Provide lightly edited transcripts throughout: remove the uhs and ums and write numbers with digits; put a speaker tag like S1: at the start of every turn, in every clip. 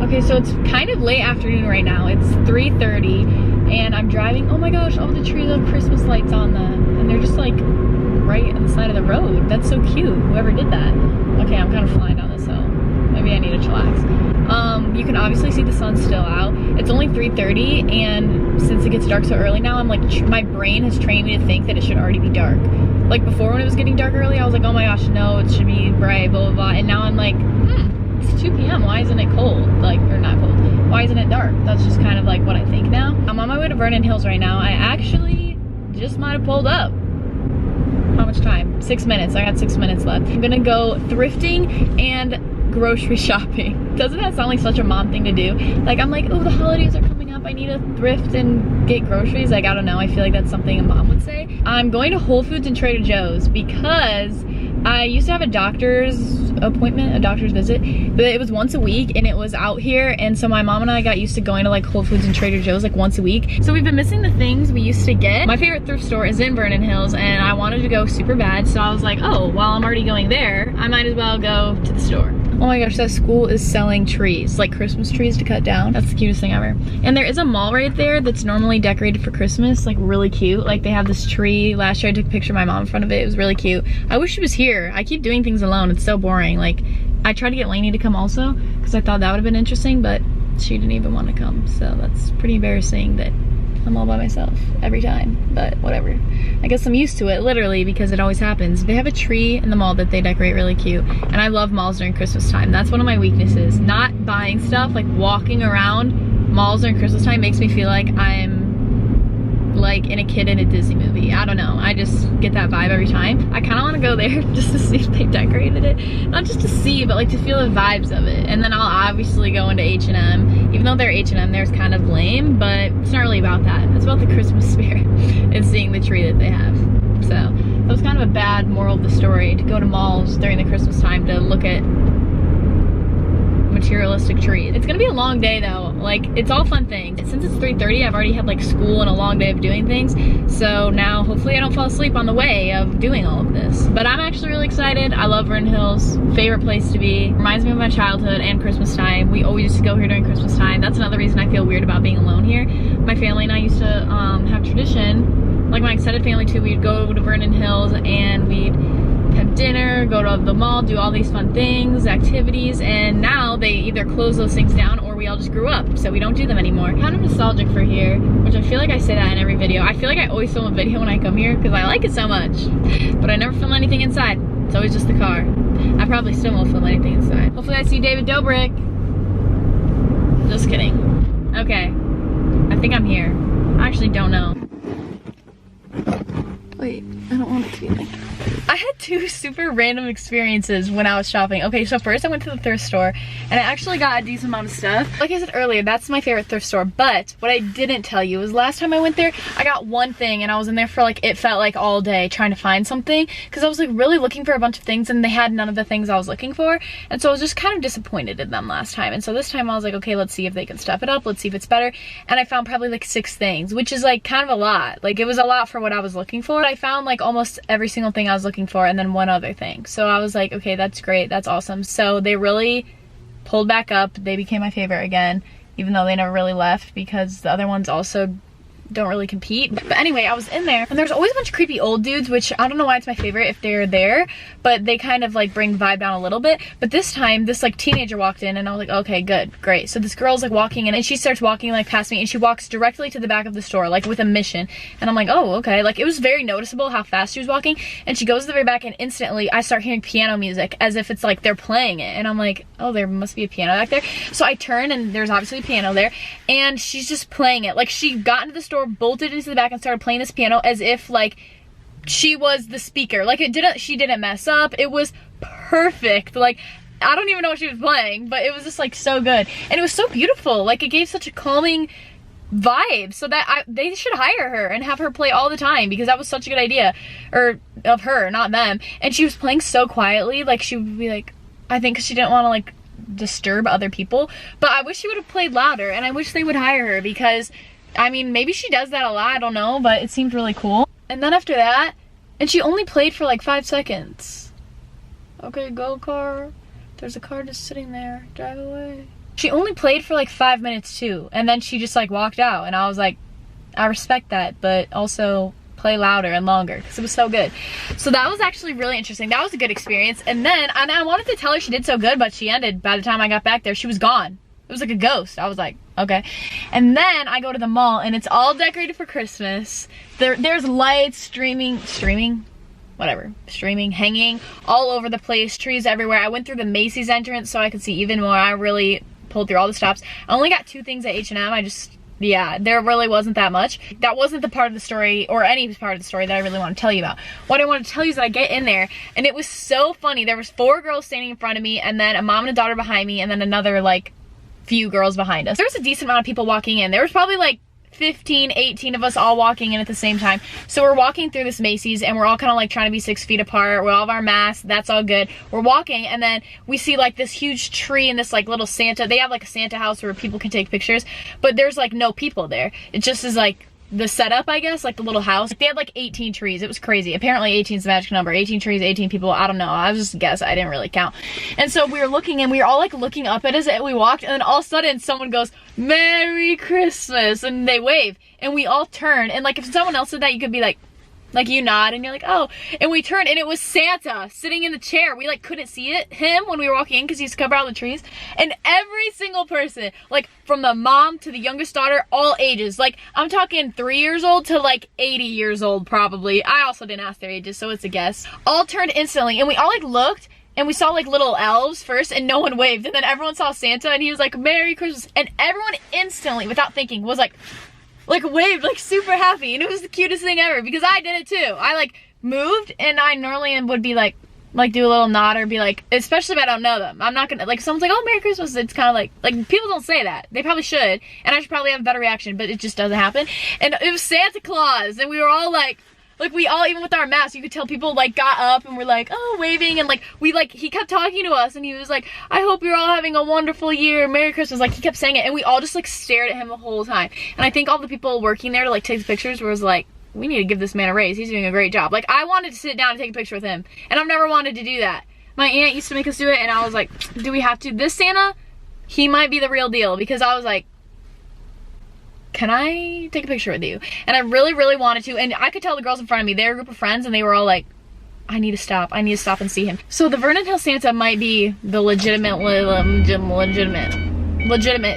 S1: Okay, so it's kind of late afternoon right now. It's 3:30 and I'm driving. Oh my gosh, all the trees have Christmas lights on them. And they're just like right on the side of the road. That's so cute, whoever did that. Okay, I'm kind of flying down this hill. Maybe I need to chillax. You can obviously see the sun still out. It's only 3:30 and since it gets dark so early now, I'm like, my brain has trained me to think that it should already be dark. Like before when it was getting dark early, I was like, oh my gosh, no, it should be bright, blah, blah, blah. And now I'm like, it's 2 p.m. Why isn't it cold? Like, or not cold. Why isn't it dark? That's just kind of like what I think now. I'm on my way to Vernon Hills right now. I actually just might have pulled up. How much time? 6 minutes. I got 6 minutes left. I'm gonna go thrifting and grocery shopping. Doesn't that sound like such a mom thing to do? Like, I'm like, oh, the holidays are coming up. I need to thrift and get groceries. Like, I don't know. I feel like that's something a mom would say. I'm going to Whole Foods and Trader Joe's because I used to have a doctor's appointment, a doctor's visit, but it was once a week and it was out here. And so my mom and I got used to going to like Whole Foods and Trader Joe's like once a week. So we've been missing the things we used to get. My favorite thrift store is in Vernon Hills and I wanted to go super bad. So I was like, oh, while I'm already going there, I might as well go to the store. Oh my gosh, that school is selling trees, like Christmas trees to cut down. That's the cutest thing ever. And there is a mall right there that's normally decorated for Christmas, like really cute. Like they have this tree. Last year I took a picture of my mom in front of it. It was really cute. I wish she was here. I keep doing things alone. It's so boring. Like I tried to get Lainey to come also because I thought that would have been interesting, but she didn't even want to come. So that's pretty embarrassing that I'm all by myself every time, but whatever. I guess I'm used to it, literally, because it always happens. They have a tree in the mall that they decorate really cute, and I love malls during Christmas time. That's one of my weaknesses. Not buying stuff, like walking around malls during Christmas time makes me feel like I'm like in a kid in a Disney movie. I don't know, I just get that vibe every time. I kind of want to go there just to see if they decorated it. Not just to see, but like to feel the vibes of it. And then I'll obviously go into H&M. Even though they're H&M, they're kind of lame, but it's not really about that. It's about the Christmas spirit and seeing the tree that they have. So that was kind of a bad moral of the story, to go to malls during the Christmas time to look at materialistic trees. It's gonna be a long day though. Like, it's all fun things. Since it's 3:30, I've already had like school and a long day of doing things. So now hopefully I don't fall asleep on the way of doing all of this. But I'm actually really excited. I love Vernon Hills. Favorite place to be. Reminds me of my childhood and Christmas time. We always used to go here during Christmas time. That's another reason I feel weird about being alone here. My family and I used to have tradition, like my extended family too, we'd go to Vernon Hills and we'd have dinner, go to the mall, do all these fun things, activities, and now they either close those things down or we all just grew up, so we don't do them anymore. Kind of nostalgic for here, which I feel like I say that in every video. I feel like I always film a video when I come here because I like it so much, but I never film anything inside. It's always just the car. I probably still won't film anything inside. Hopefully I see David Dobrik. Just kidding. Okay, I think I'm here. I actually don't know. Wait, I don't want it to be like that. I had two super random experiences when I was shopping. Okay, so first I went to the thrift store and I actually got a decent amount of stuff. Like I said earlier, that's my favorite thrift store, but what I didn't tell you was last time I went there, I got one thing and I was in there for like, it felt like all day trying to find something because I was like really looking for a bunch of things and they had none of the things I was looking for. And so I was just kind of disappointed in them last time. And so this time I was like, okay, let's see if they can step it up. Let's see if it's better. And I found probably like 6 things, which is like kind of a lot. Like it was a lot for what I was looking for. I found like almost every single thing I was looking for and then one other thing. So I was like, okay, that's great, that's awesome. So they really pulled back up. They became my favorite again, even though they never really left because the other ones also don't really compete. But anyway, I was in there and there's always a bunch of creepy old dudes, which I don't know why it's my favorite if they're there, but they kind of like bring vibe down a little bit. But this time this like teenager walked in and I was like, okay, good, great. So this girl's like walking in and she starts walking like past me and she walks directly to the back of the store like with a mission. And I'm like, oh, okay. Like it was very noticeable how fast she was walking, and she goes to the very back and instantly I start hearing piano music as if it's like they're playing it. And I'm like, oh, there must be a piano back there. So I turn and there's obviously a piano there and she's just playing it. Like she got into the store, bolted into the back and started playing this piano as if like she was the speaker. Like she didn't mess up. It was perfect. Like I don't even know what she was playing, but it was just like so good. And it was so beautiful. Like it gave such a calming vibe, so that they should hire her and have her play all the time because that was such a good idea. Or of her, not them. And she was playing so quietly, like she would be like, I think 'cause she didn't want to like disturb other people, but I wish she would have played louder and I wish they would hire her because I mean, maybe she does that a lot, I don't know, but it seemed really cool. And then after that, and she only played for like 5 seconds. Okay, go car. There's a car just sitting there. Drive away. She only played for like 5 minutes too, and then she just like walked out, and I was like, I respect that, but also play louder and longer because it was so good. So that was actually really interesting. That was a good experience. And then I wanted to tell her she did so good, but she ended. By the time I got back there, she was gone. It was like a ghost. I was like, okay. And then I go to the mall and it's all decorated for Christmas. There's lights streaming, hanging all over the place, trees everywhere. I went through the Macy's entrance so I could see even more. I really pulled through all the shops. I only got 2 things at H&M. Yeah, there really wasn't that much. That wasn't the part of the story, or any part of the story that I really want to tell you about. What I want to tell you is that I get in there, and it was so funny. There was 4 girls standing in front of me, and then a mom and a daughter behind me, and then another, like, few girls behind us. There was a decent amount of people walking in. There was probably, like, 15, 18 of us all walking in at the same time. So we're walking through this Macy's and we're all kind of like trying to be 6 feet apart. We all have our masks, that's all good. We're walking and then we see like this huge tree and this like little Santa. They have like a Santa house where people can take pictures, but there's like no people there. It just is like the setup, I guess, like the little house. They had like 18 trees. It was crazy. Apparently 18 is the magic number. 18 trees, 18 people. I don't know. I was just a guess. I didn't really count. And so we were looking and we were all like looking up at us and we walked and then all of a sudden someone goes, "Merry Christmas," and they wave and we all turn. And like if someone else said that, you could be like you nod and you're like, oh. And we turned and it was Santa sitting in the chair. We like couldn't see him when we were walking in because he's covered all the trees. And every single person, like from the mom to the youngest daughter, all ages, like I'm talking 3 years old to like 80 years old probably. I also didn't ask their ages, so it's a guess. All turned instantly and we all like looked and we saw like little elves first and no one waved. And then everyone saw Santa and he was like, "Merry Christmas." And everyone instantly, without thinking, was like waved, like super happy. And it was the cutest thing ever because I did it too. I like moved and I normally would be like do a little nod or be like, especially if I don't know them. I'm not gonna, like someone's like, "Oh, Merry Christmas." It's kind of like people don't say that. They probably should. And I should probably have a better reaction, but it just doesn't happen. And it was Santa Claus and we were all like we all, even with our masks, you could tell people like got up and were like, oh, waving, and like he kept talking to us and he was like, "I hope you're all having a wonderful year, Merry Christmas." Like he kept saying it and we all just like stared at him the whole time. And I think all the people working there to like take the pictures was like, we need to give this man a raise. He's doing a great job. Like I wanted to sit down and take a picture with him and I've never wanted to do that. My aunt used to make us do it and I was like, do we have to? This Santa, he might be the real deal because I was like, can I take a picture with you? And I really, really wanted to. And I could tell the girls in front of me, they're a group of friends and they were all like, I need to stop and see him. So the Vernon Hills Santa might be the legitimate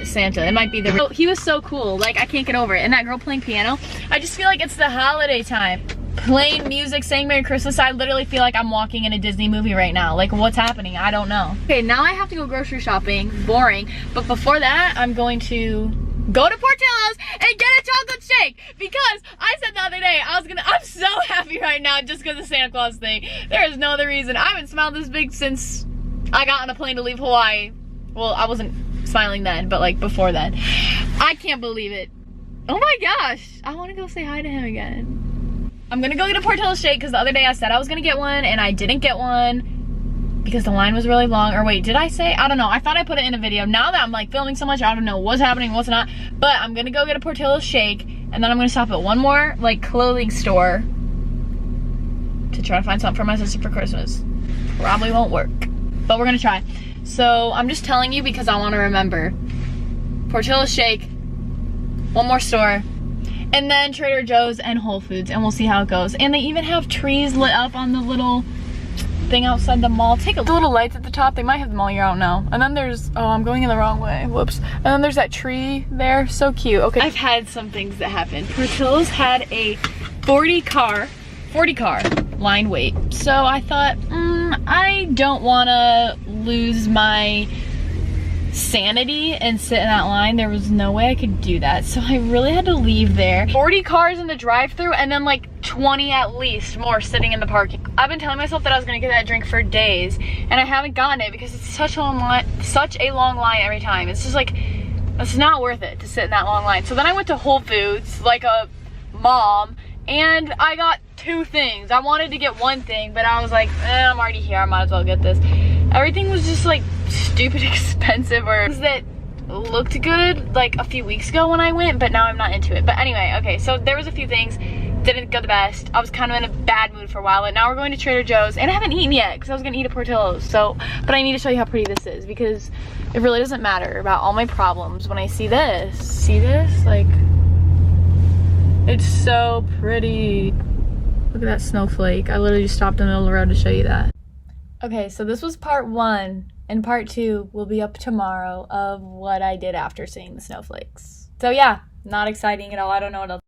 S1: Santa. It might be the real. He was so cool. Like I can't get over it. And that girl playing piano, I just feel like it's the holiday time. Playing music, saying Merry Christmas. I literally feel like I'm walking in a Disney movie right now. Like what's happening? I don't know. Okay, now I have to go grocery shopping. Boring. But before that, I'm going to go to Portillo's and get a chocolate shake because I said the other day I'm so happy right now just because of the Santa Claus thing. There is no other reason. I haven't smiled this big since I got on a plane to leave Hawaii. Well, I wasn't smiling then, but like before then. I can't believe it. Oh my gosh. I want to go say hi to him again. I'm gonna go get a Portillo's shake because the other day I said I was gonna get one and I didn't get one because the line was really long. Or wait, did I say? I don't know. I thought I put it in a video. Now that I'm like filming so much, I don't know what's happening, what's not. But I'm gonna go get a Portillo's shake and then I'm gonna stop at one more like clothing store to try to find something for my sister for Christmas. Probably won't work, but we're gonna try. So I'm just telling you because I want to remember. Portillo's shake, one more store, and then Trader Joe's and Whole Foods, and we'll see how it goes. And they even have trees lit up on the little thing outside the mall. Take a look. The little lights at the top, they might have them all year, I don't know. And then there's, oh, I'm going in the wrong way, whoops. And then there's that tree there, so cute. Okay, I've had some things that happen. Portillo's had a 40 car line wait. So I thought, I don't want to lose my sanity and sit in that line. There was no way I could do that. So I really had to leave there. 40 cars in the drive-thru and then like 20 at least more sitting in the parking. I've been telling myself that I was gonna get that drink for days and I haven't gotten it because it's such a long line every time. It's just like, it's not worth it to sit in that long line. So then I went to Whole Foods like a mom and I got 2 things. I wanted to get one thing, but I was like, I'm already here, I might as well get this. Everything was just like stupid expensive or things that looked good like a few weeks ago when I went, but now I'm not into it. But anyway, okay, so there was a few things. didn't go the best. I was kind of in a bad mood for a while, but now we're going to Trader Joe's, and I haven't eaten yet because I was gonna eat at Portillo's. So, but I need to show you how pretty this is because it really doesn't matter about all my problems when I see this. See this? Like, it's so pretty. Look at that snowflake. I literally just stopped in the middle of the road to show you that. Okay, so this was part 1, and part 2 will be up tomorrow of what I did after seeing the snowflakes. So yeah, not exciting at all. I don't know what else.